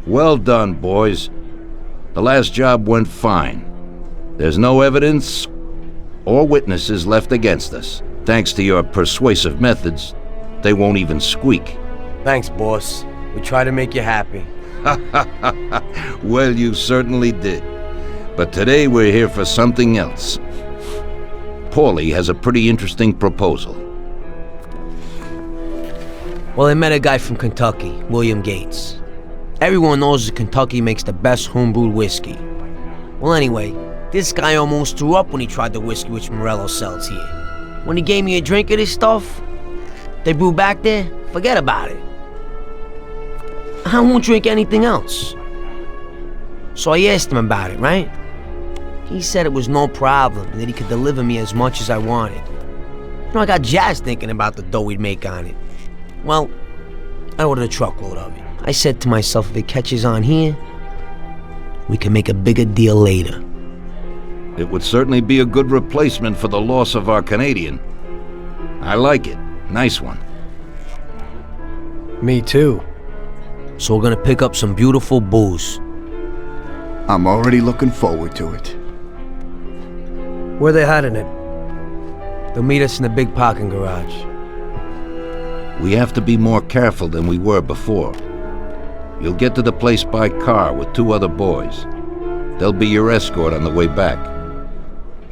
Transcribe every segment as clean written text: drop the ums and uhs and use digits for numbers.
Well done, boys. The last job went fine. There's no evidence or witnesses left against us. Thanks to your persuasive methods, they won't even squeak. Thanks, boss. We try to make you happy. Well, you certainly did. But today we're here for something else. Paulie has a pretty interesting proposal. Well, I met a guy from Kentucky, William Gates. Everyone knows that Kentucky makes the best homebrewed whiskey. Well, anyway, this guy almost threw up when he tried the whiskey which Morello sells here. When he gave me a drink of this stuff they brew back there, forget about it. I won't drink anything else. So I asked him about it, right? He said it was no problem and that he could deliver me as much as I wanted. You know, I got jazzed thinking about the dough we'd make on it. Well, I ordered a truckload of it. I said to myself, if it catches on here, we can make a bigger deal later. It would certainly be a good replacement for the loss of our Canadian. I like it. Nice one. Me too. So we're gonna pick up some beautiful booze. I'm already looking forward to it. Where they hiding it? They'll meet us in the big parking garage. We have to be more careful than we were before. You'll get to the place by car with 2 other boys. They'll be your escort on the way back.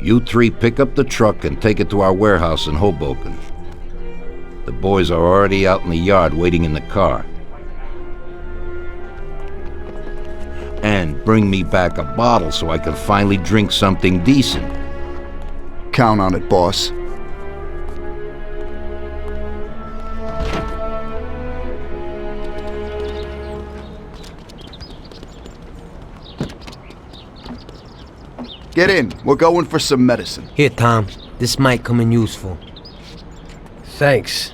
You 3 pick up the truck and take it to our warehouse in Hoboken. The boys are already out in the yard waiting in the car. And bring me back a bottle so I can finally drink something decent. Count on it, boss. Get in. We're going for some medicine. Here, Tom. This might come in useful. Thanks.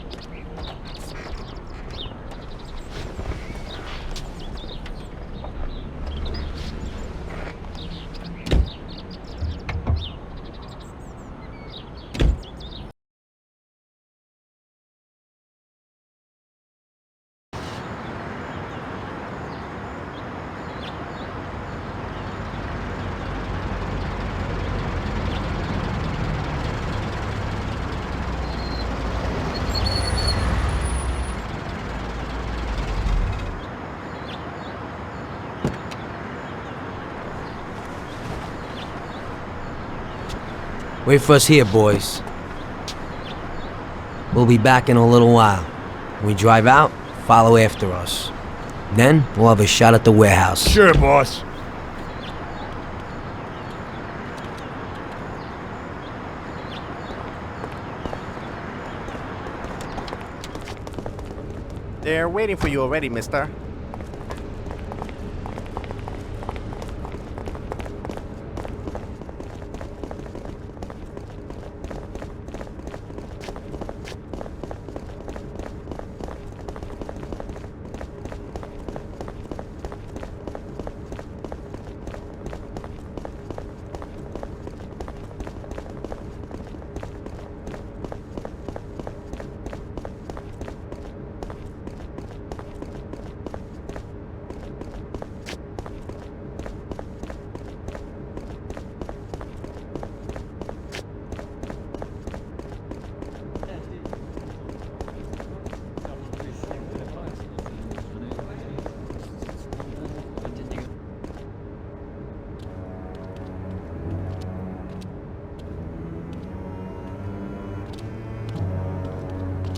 Wait for us here, boys. We'll be back in a little while. When we drive out, follow after us. Then, we'll have a shot at the warehouse. Sure, boss. They're waiting for you already, mister.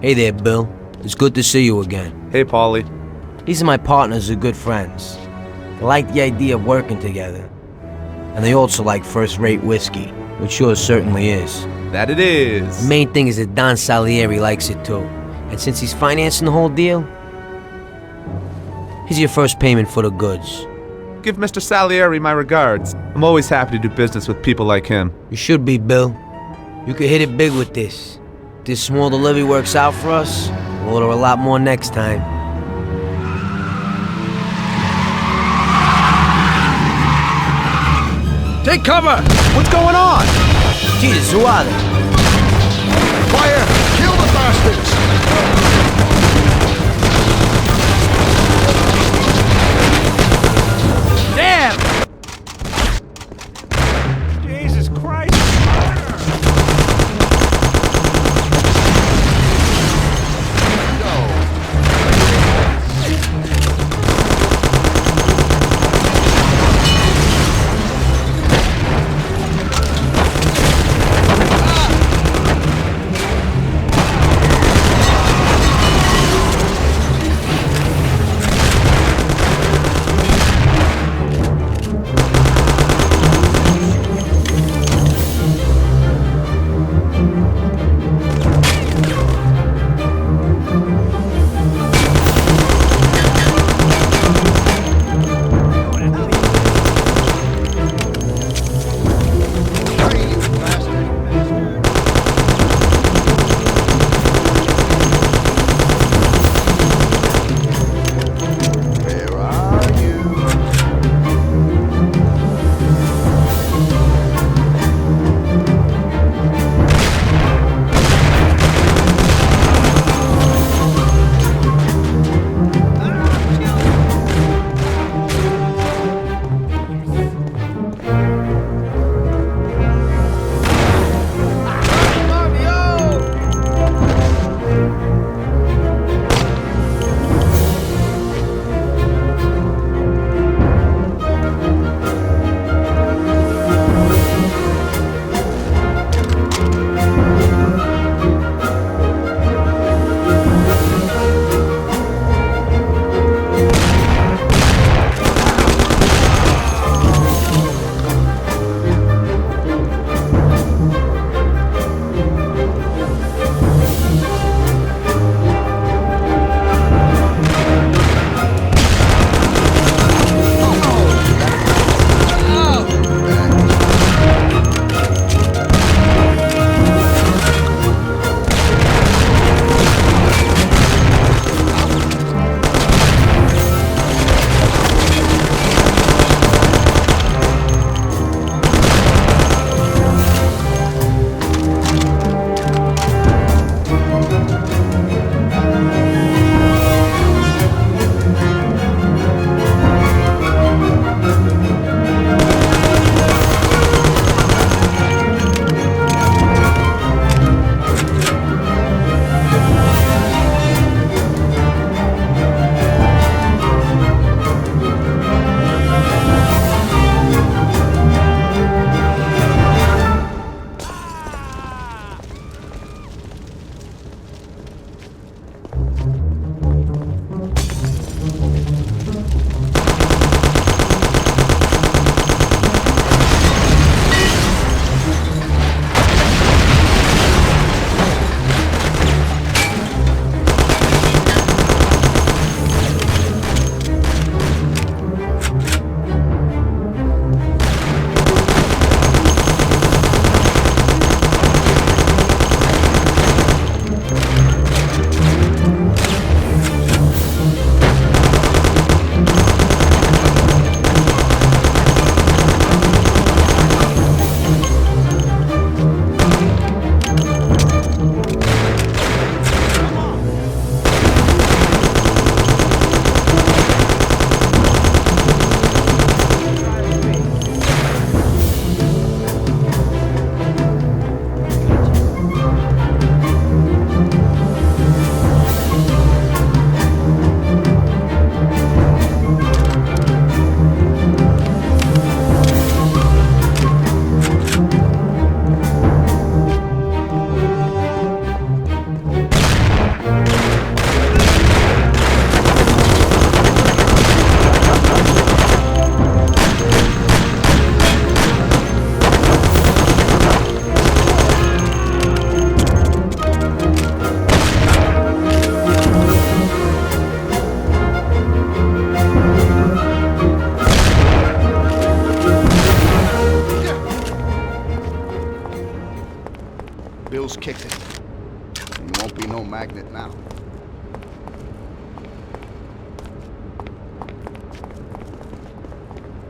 Hey there, Bill. It's good to see you again. Hey, Paulie. These are my partners who are good friends. They like the idea of working together. And they also like first-rate whiskey, which yours certainly is. That it is. The main thing is that Don Salieri likes it too. And since he's financing the whole deal, here's your first payment for the goods. Give Mr. Salieri my regards. I'm always happy to do business with people like him. You should be, Bill. You could hit it big with this. If this small delivery works out for us, we'll order a lot more next time. Take cover! What's going on? Jesus, who are they? Fire! Kill the bastards!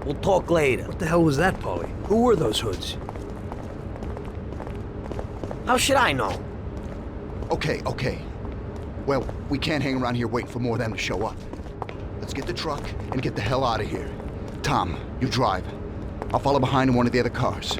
We'll talk later. What the hell was that, Paulie? Who were those hoods? How should I know? Okay. Well, we can't hang around here waiting for more of them to show up. Let's get the truck and get the hell out of here. Tom, you drive. I'll follow behind in one of the other cars.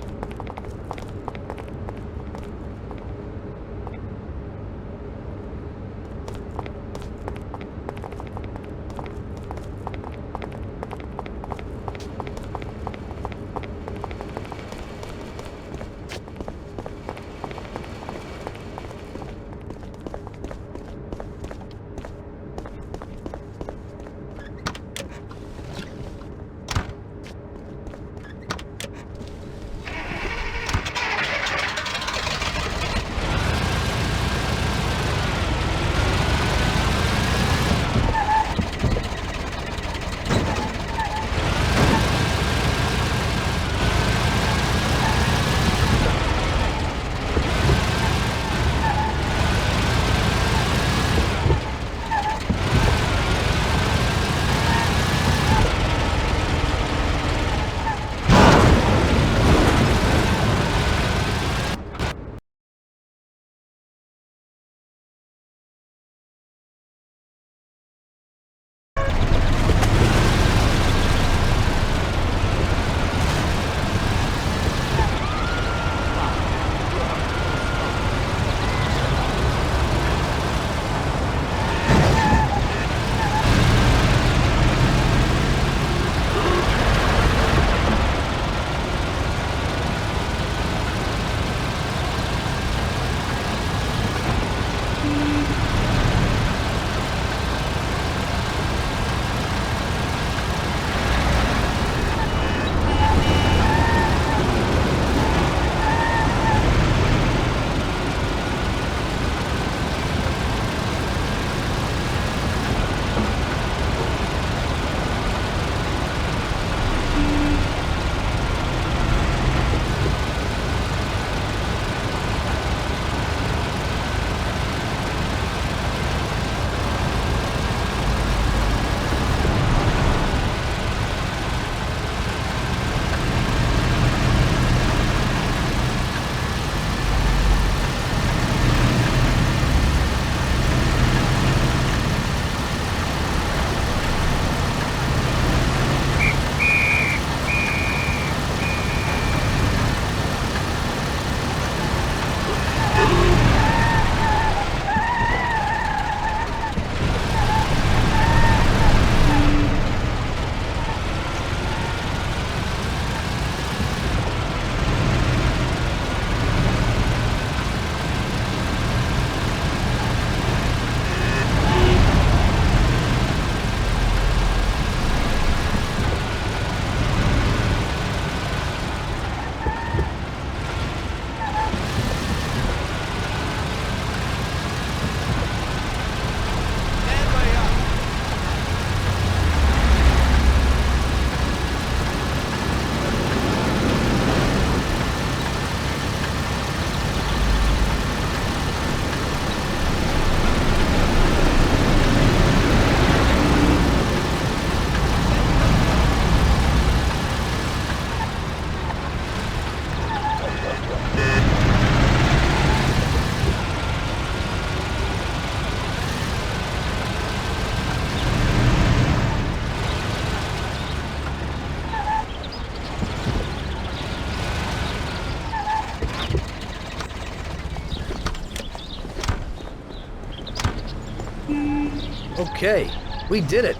Okay, we did it.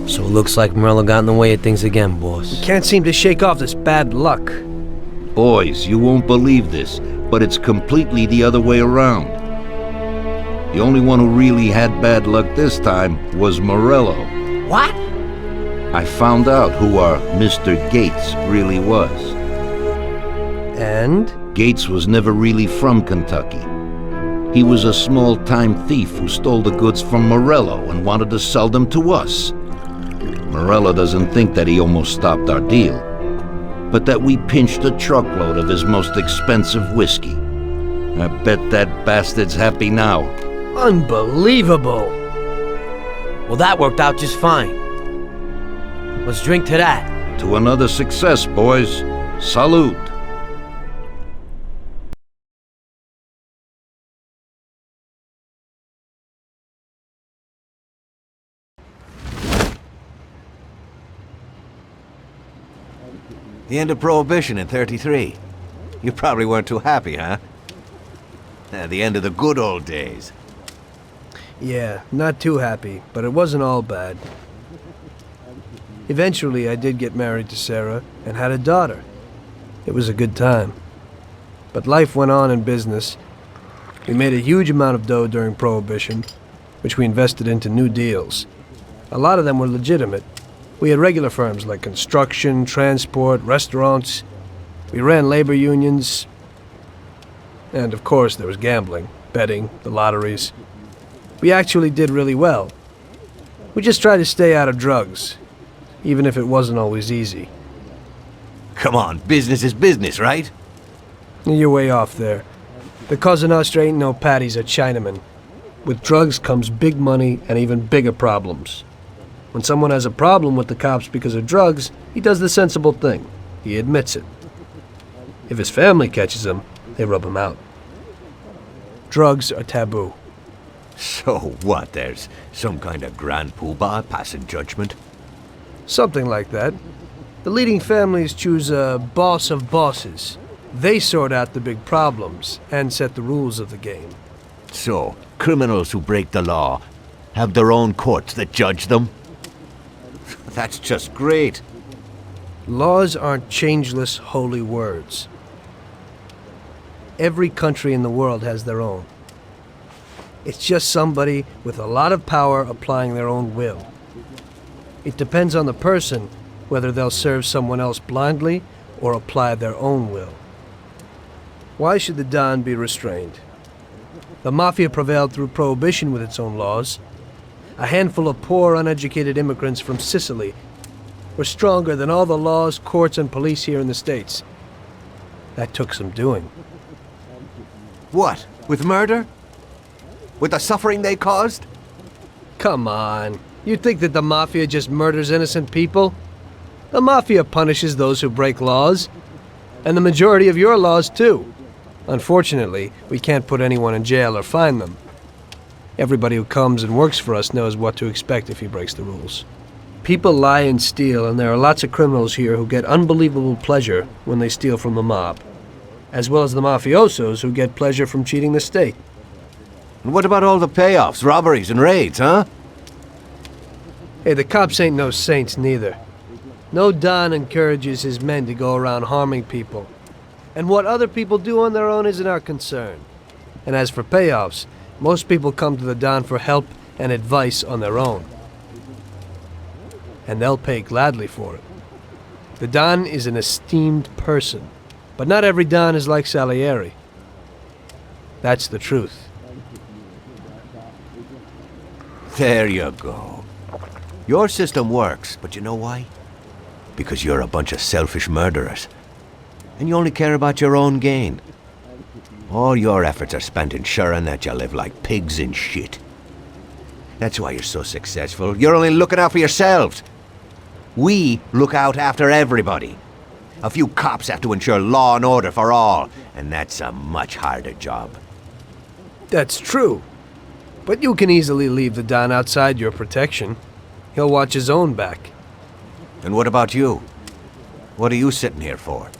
So it looks like Morello got in the way of things again, boss. Can't seem to shake off this bad luck. Boys, you won't believe this, but it's completely the other way around. The only one who really had bad luck this time was Morello. What? I found out who our Mr. Gates really was. And? Gates was never really from Kentucky. He was a small-time thief who stole the goods from Morello and wanted to sell them to us. Morello doesn't think that he almost stopped our deal, but that we pinched a truckload of his most expensive whiskey. I bet that bastard's happy now. Unbelievable! Well, that worked out just fine. Let's drink to that. To another success, boys. Salute. The end of Prohibition in '33. You probably weren't too happy, huh? The end of the good old days. Yeah, not too happy, but it wasn't all bad. Eventually, I did get married to Sarah and had a daughter. It was a good time. But life went on in business. We made a huge amount of dough during Prohibition, which we invested into new deals. A lot of them were legitimate. We had regular firms like construction, transport, restaurants. We ran labor unions. And of course, there was gambling, betting, the lotteries. We actually did really well. We just tried to stay out of drugs, even if it wasn't always easy. Come on, business is business, right? You're way off there. The Cosa Nostra ain't no patties or Chinamen. With drugs comes big money and even bigger problems. When someone has a problem with the cops because of drugs, he does the sensible thing. He admits it. If his family catches him, they rub him out. Drugs are taboo. So what, there's some kind of grand poobah passing judgment? Something like that. The leading families choose a boss of bosses. They sort out the big problems and set the rules of the game. So, criminals who break the law have their own courts that judge them? That's just great. Laws aren't changeless holy words. Every country in the world has their own. It's just somebody with a lot of power applying their own will. It depends on the person whether they'll serve someone else blindly or apply their own will. Why should the Don be restrained? The Mafia prevailed through Prohibition with its own laws. A handful of poor, uneducated immigrants from Sicily were stronger than all the laws, courts, and police here in the States. That took some doing. What, with murder? With the suffering they caused? Come on. You think that the Mafia just murders innocent people? The Mafia punishes those who break laws. And the majority of your laws, too. Unfortunately, we can't put anyone in jail or fine them. Everybody who comes and works for us knows what to expect if he breaks the rules. People lie and steal, and there are lots of criminals here who get unbelievable pleasure when they steal from the mob, as well as the mafiosos who get pleasure from cheating the state. And what about all the payoffs, robberies, and raids, huh? Hey, the cops ain't no saints neither. No Don encourages his men to go around harming people. And what other people do on their own isn't our concern. And as for payoffs, most people come to the Don for help and advice on their own. And they'll pay gladly for it. The Don is an esteemed person, but not every Don is like Salieri. That's the truth. There you go. Your system works, but you know why? Because you're a bunch of selfish murderers. And you only care about your own gain. All your efforts are spent ensuring that you live like pigs in shit. That's why you're so successful. You're only looking out for yourselves. We look out after everybody. A few cops have to ensure law and order for all, and that's a much harder job. That's true. But you can easily leave the Don outside your protection. He'll watch his own back. And what about you? What are you sitting here for?